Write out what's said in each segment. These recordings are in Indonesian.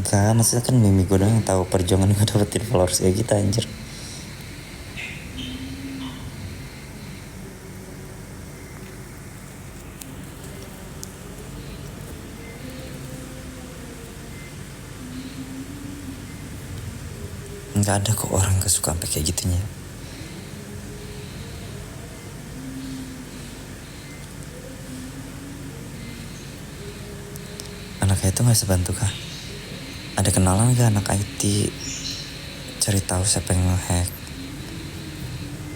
Enggak, maksudnya kan Mimi gue doang yang tahu perjuangan gue dapetin followers kayak gitu anjir. Nggak ada kok orang gak suka sampai kayak gitunya. Anaknya itu nggak sebantu kah? Ada kenalan gak anak IT? Cari tahu siapa yang nge-hack.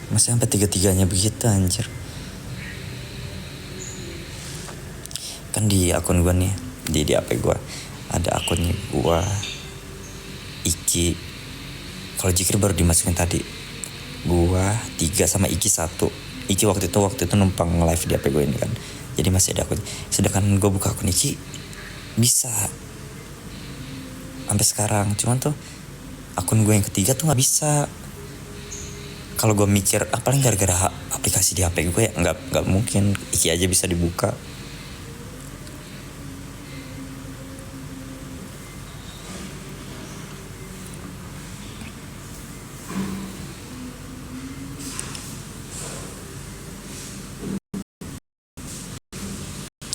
Masih sampai tiga-tiganya begitu anjir. Kan di akun gue nih, di HP gue ada akunnya gue, Iki. Kalau Jikri baru dimasukin tadi. Gua 3 sama Iki 1. Iki waktu itu numpang live di HP gue ini kan. Jadi masih ada akun. Sedangkan gue buka akun Iki bisa sampai sekarang. Cuman tuh akun gue yang ketiga tuh nggak bisa. Kalau gue mikir paling gara-gara aplikasi di HP gue ya nggak mungkin Iki aja bisa dibuka.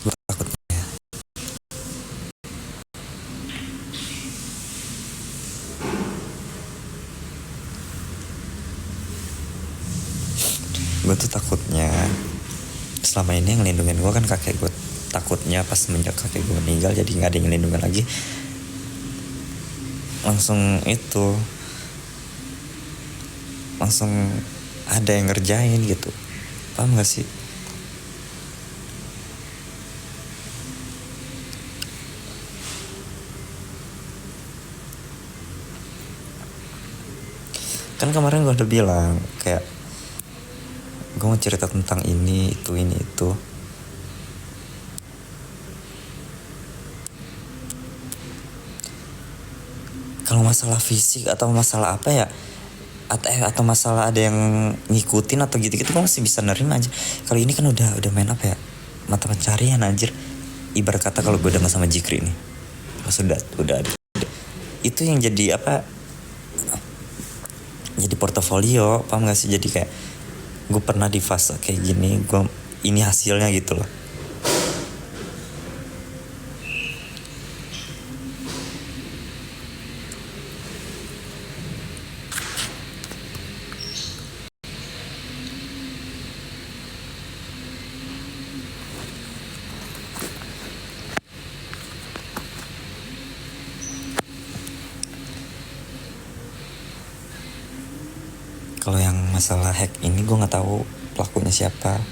Gue takutnya. Gue tuh takutnya selama ini yang ngelindungin gue kan kakek gue. Takutnya pas semenjak kakek gue meninggal jadi nggak ada yang ngelindungin lagi. Langsung ada yang ngerjain gitu. Paham gak sih? Kan kemarin gue udah bilang kayak gue mau cerita tentang ini itu. Kalau masalah fisik atau masalah apa ya, atau masalah ada yang ngikutin atau gitu-gitu gue masih bisa nerima aja. Kalau ini kan udah main apa ya, mata pencarian anjir. Ibarat kata kalau gue udah sama Jikri nih, pas udah itu yang jadi apa, jadi portofolio. Paham gak sih? Jadi kayak gue pernah di fase kayak gini, gue ini hasilnya gitu loh. Kalau yang masalah hack ini gue nggak tahu pelakunya siapa.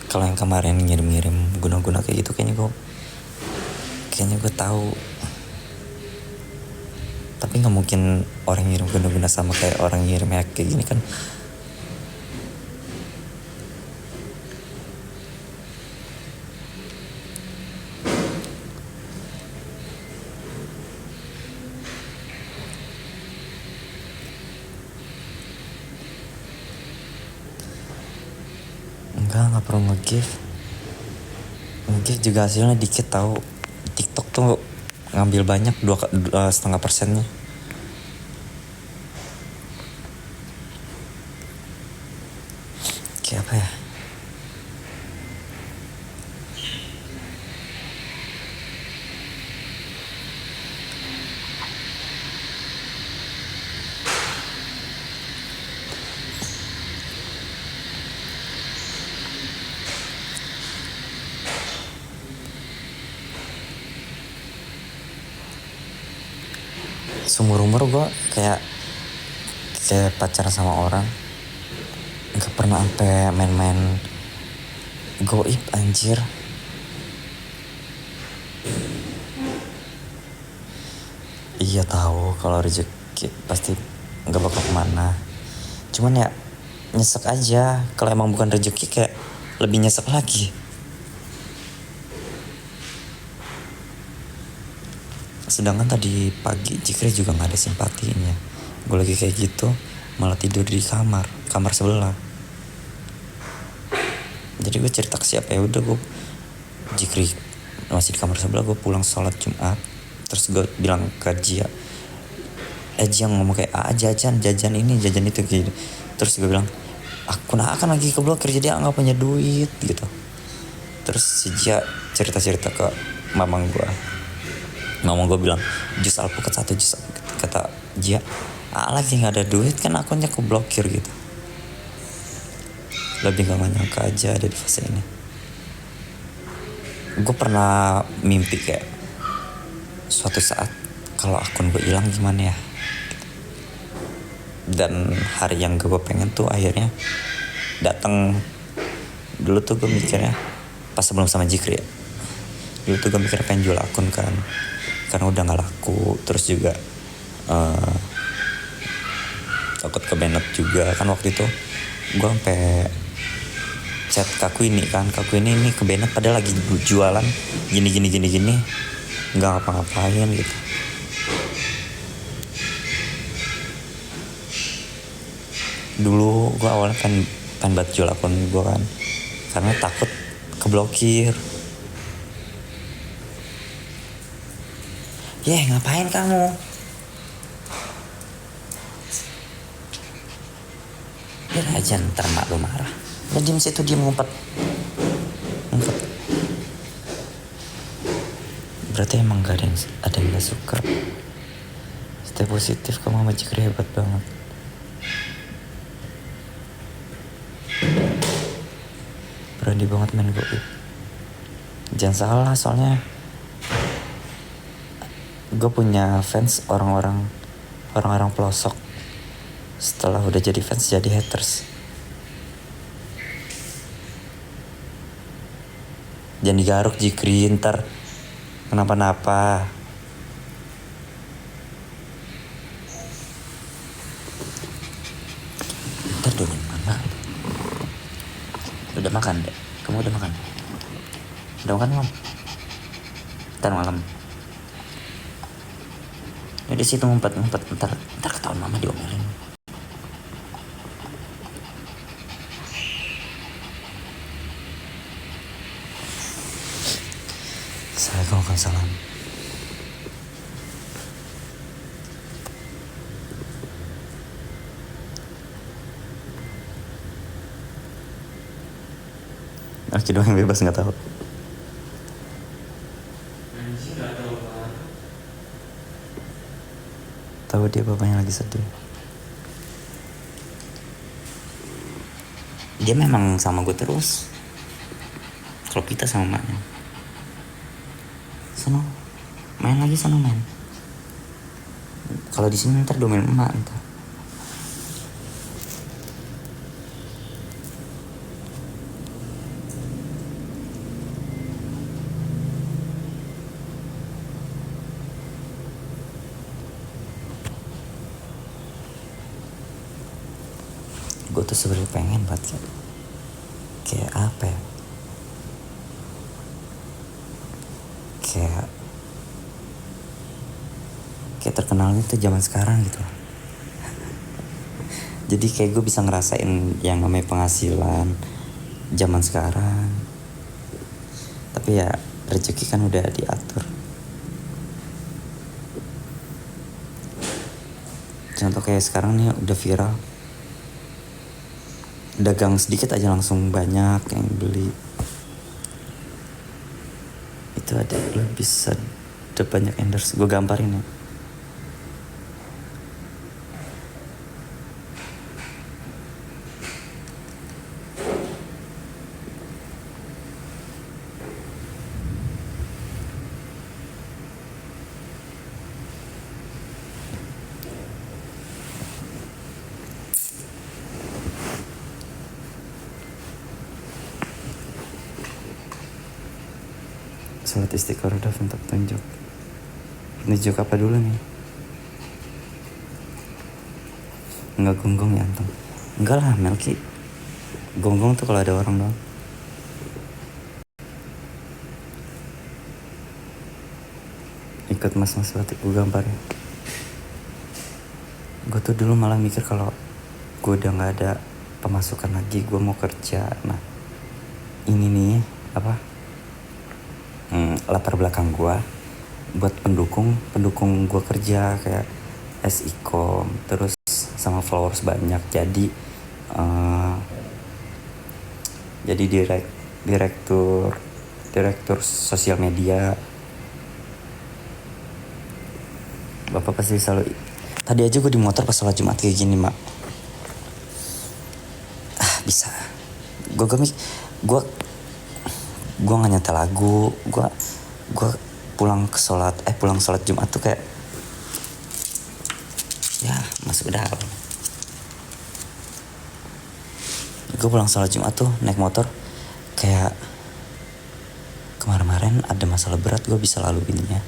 Kalau yang kemarin ngirim guna-guna kayak gitu kayaknya gue tahu. Tapi nggak mungkin orang ngirim guna-guna sama kayak orang ngirim hack kayak gini kan. Nggak perlu nge-give juga hasilnya dikit tahu. TikTok tuh ngambil banyak 2,5%-nya. Kayak apa ya, seumur-umur gue kayak pacaran sama orang nggak pernah sampai main-main goib anjir. Iya tahu kalau rezeki pasti nggak bakal kemana. Cuman ya nyesek aja. Kalau emang bukan rezeki kayak lebih nyesek lagi. Sedangkan tadi pagi Jikri juga nggak ada simpatinya. Gue lagi kayak gitu malah tidur di kamar sebelah. Jadi gue cerita ke siapa, ya udah gue Jikri masih di kamar sebelah, gue pulang sholat Jumat Terus gue bilang ke Jia, Jia ngomong kayak jajan ini jajan itu gitu. Terus gue bilang, aku akan lagi keblokir jadi nggak punya duit gitu. Terus si Jia cerita ke mamang gue bilang, jus alpukat 1 jus. Kata Jia, lagi nggak ada duit kan akunnya keblokir gitu. Lebih gak nyangka aja ada di fase ini. Gue pernah mimpi kayak suatu saat kalau akun gue hilang gimana ya. Dan hari yang gue pengen tuh akhirnya datang. Dulu tuh gue mikirnya pas sebelum sama Jikri ya, dulu tuh gue mikirnya pengen jual akun kan, karena udah gak laku. Terus juga takut ke banned juga kan. Waktu itu gue sampai chat kaku ini ke banned padahal lagi jualan gini nggak ngapa-ngapain gitu. Dulu gue awalnya pengen banget jual akun gue kan, karena takut keblokir. Ngapain kamu? Biar aja ntar mak lu marah. Udah diem situ, dia ngumpet. Berarti emang gak ada yang gak suka. Stay positif, kamu sama Jikri hebat banget. Berani banget main goib. Jangan salah, soalnya gue punya fans orang-orang pelosok. Setelah udah jadi fans jadi haters. Jangan digaruk Jikri, ntar kenapa-napa. Ntar dulu mana? Udah makan deh? Kamu udah makan? Udah makan belum? Ntar malam. Ya di situ ngumpet ntar ketahuan mama diomelin. Waalaikumsalam. Arki doang yang bebas nggak tahu. Tahu dia bapaknya lagi sedih. Dia memang sama gue terus. Kalau kita sama maknya. Sono main lagi, sono main. Kalau di sini ntar domain emak ntar. Gue tuh sebenarnya pengen banget kayak apa ya, kayak terkenalnya tuh zaman sekarang gitu. Jadi kayak gue bisa ngerasain yang namanya penghasilan zaman sekarang. Tapi ya rezeki kan udah diatur. Contoh kayak sekarang nih udah viral, dagang sedikit aja langsung banyak yang beli. Itu ada bisa banyak endorse. Gue gambarin ya. Salat istiqoroh udah minta petunjuk. Petunjuk apa dulu nih? Enggak gonggong ya antum? Enggak lah Melki. Gonggong tuh kalau ada orang doang. Ikut mas-mas batik gue gambar ya. Gue tuh dulu malah mikir kalau gue udah gak ada pemasukan lagi, gue mau kerja. Nah ini nih apa, latar belakang gue buat pendukung gue kerja kayak SIKOM, terus sama followers banyak. Jadi direktur sosial media. Bapak pasti selalu, tadi aja gue di motor pas sholat Jumat kayak gini, Mak. Bisa. Gue nggak nyetel lagu. Gue pulang sholat Jumat tuh kayak ya masuk ke dalam. Gue pulang sholat Jumat tuh naik motor kayak kemarin ada masalah berat gue bisa laluinnya.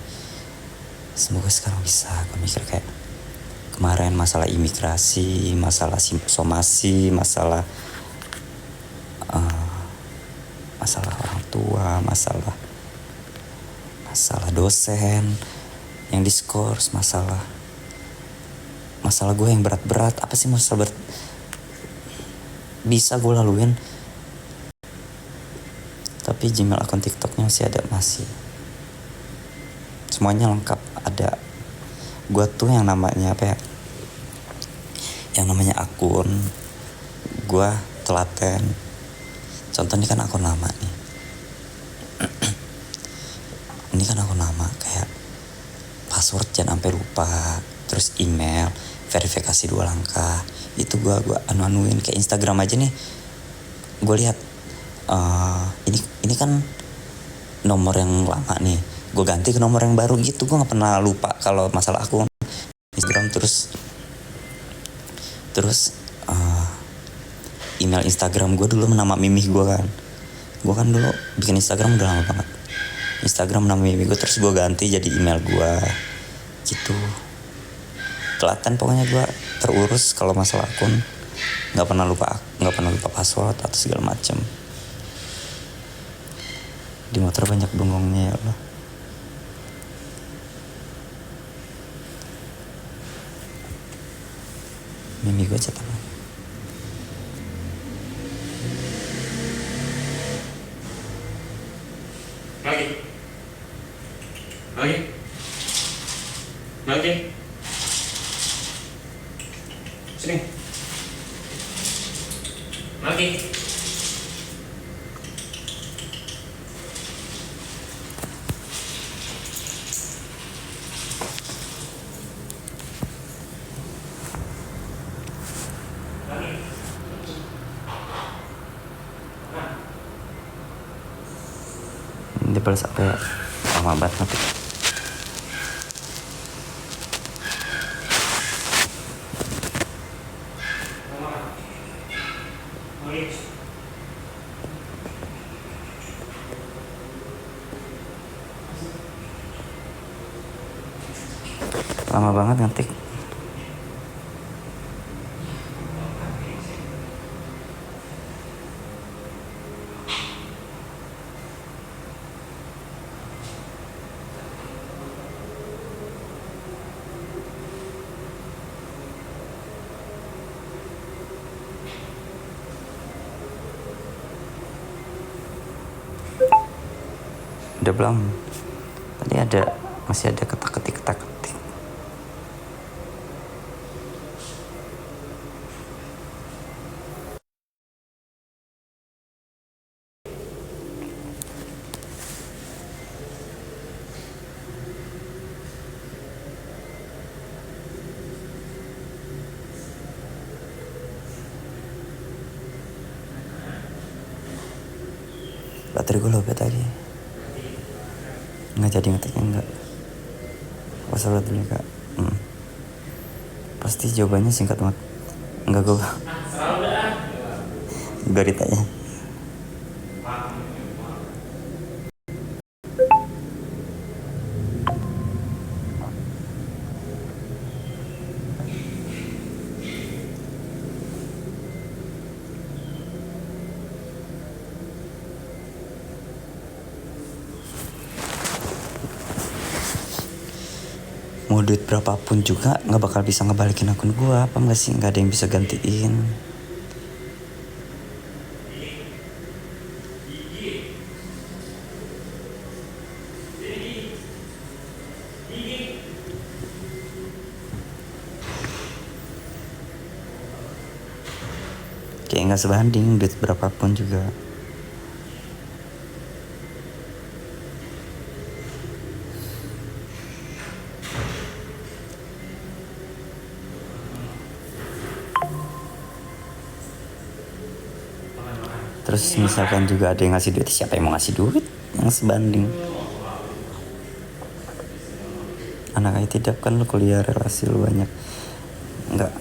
Semoga sekarang bisa. Gue mikir kayak kemarin masalah imigrasi, masalah somasi, masalah orang tua, masalah dosen yang diskors, masalah gue yang berat-berat. Apa sih masalah berat bisa gue laluin, tapi Gmail akun TikToknya masih semuanya lengkap ada. Gue tuh yang namanya akun gue telaten. Contohnya kan akun lama nih. Ini kan akun lama, kayak password jangan sampai lupa, terus email verifikasi 2 langkah. Itu gue anuin. Kayak Instagram aja nih, gue lihat ini kan nomor yang lama nih, gue ganti ke nomor yang baru gitu. Gue nggak pernah lupa kalau masalah akun Instagram. Terus email Instagram gue dulu nama mimih gue kan. Gue kan dulu bikin Instagram udah lama banget. Instagram nama mimih gue, terus gue ganti jadi email gue gitu. Telaten pokoknya gue terurus kalau masalah akun. Nggak pernah lupa password atau segala macem. Di motor banyak bengongnya ya Allah. Mimi gue cetak. Lagi. Sini. Lagi. Dia balas apa ya? Lama banget nanti. Lama banget ngetik. Udah belum? Tadi masih ada ketak-ketik. Baterai gue lobet tadi. Nggak jadi ngetiknya, enggak. Salah dulu Kak. Pasti jawabannya singkat banget. Enggak, gue ditanya. Mau duit berapapun juga nggak bakal bisa ngebalikin akun gue. Apa nggak sih? Nggak ada yang bisa gantiin. kayak nggak sebanding duit berapapun juga. Terus misalkan juga ada yang ngasih duit, siapa yang mau ngasih duit yang sebanding? Anak IT tidak kan lu kuliah relasi lu banyak. Enggak,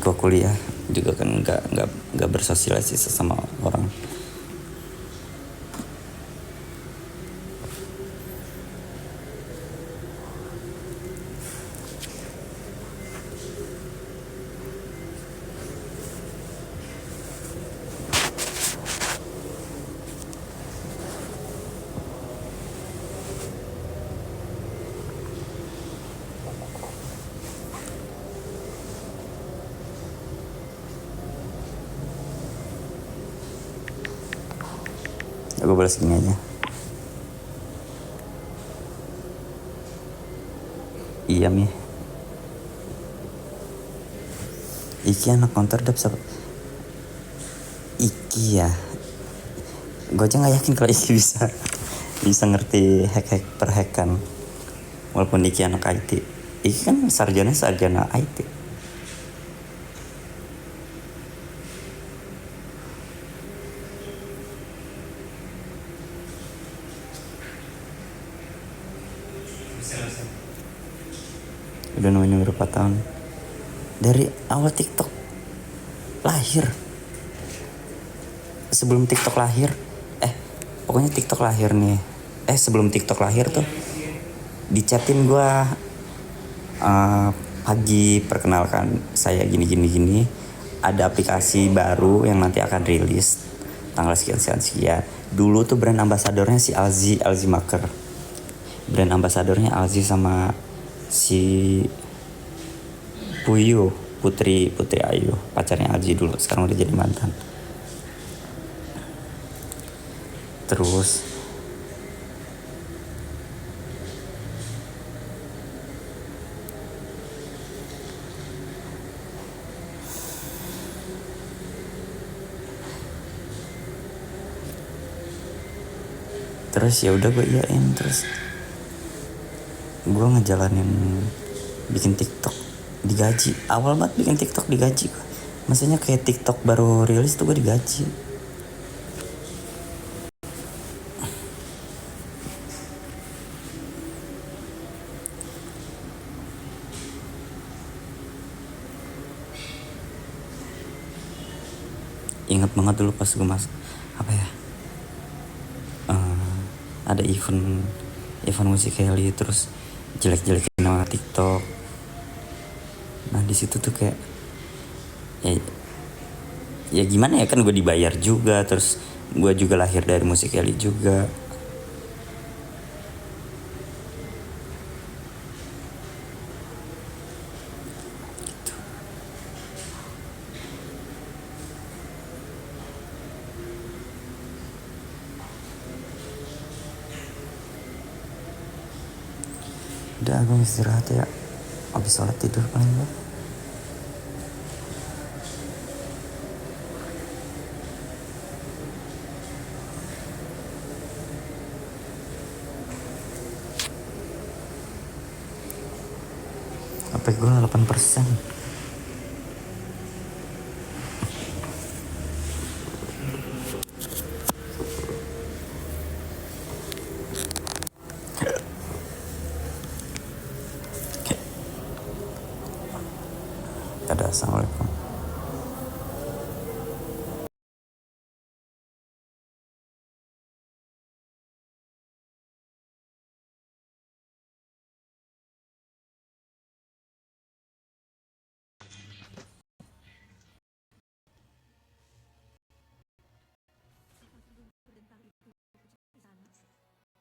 gua kuliah juga kan enggak bersosialisasi sama orang. Gue balas gini aja. Iya Mi. Iki anak konter dap siapa? Iki ya. Gue aja nggak yakin kalau Iki bisa ngerti hack perhackan. Walaupun Iki anak IT. Iki kan sarjana IT. Udah nemuin berapa tahun? Dari awal TikTok lahir. Sebelum TikTok lahir, pokoknya TikTok lahir nih. Sebelum TikTok lahir tuh dichatin gue, pagi perkenalkan saya gini. Ada aplikasi baru yang nanti akan rilis tanggal sekian. Dulu tuh brand ambasadornya si Alzi Maker. Brand ambasadornya Alzi sama si Puyu, Putri Ayu, pacarnya Alzi dulu, sekarang udah jadi mantan. Terus ya udah gue iyain, terus gue ngejalanin bikin TikTok digaji. Awal banget bikin TikTok digaji gue. Maksudnya kayak TikTok baru rilis tuh gue digaji. Ingat banget dulu pas gue ada event musik Kelly, terus jelek-jelekin nama TikTok. Nah di situ tuh kayak ya gimana ya, kan gue dibayar juga, terus gue juga lahir dari musik Kelly juga. Gitu. Udah, gue istirahat ya, habis sholat tidur paling gue. HP gue 8%. Assalamualaikum.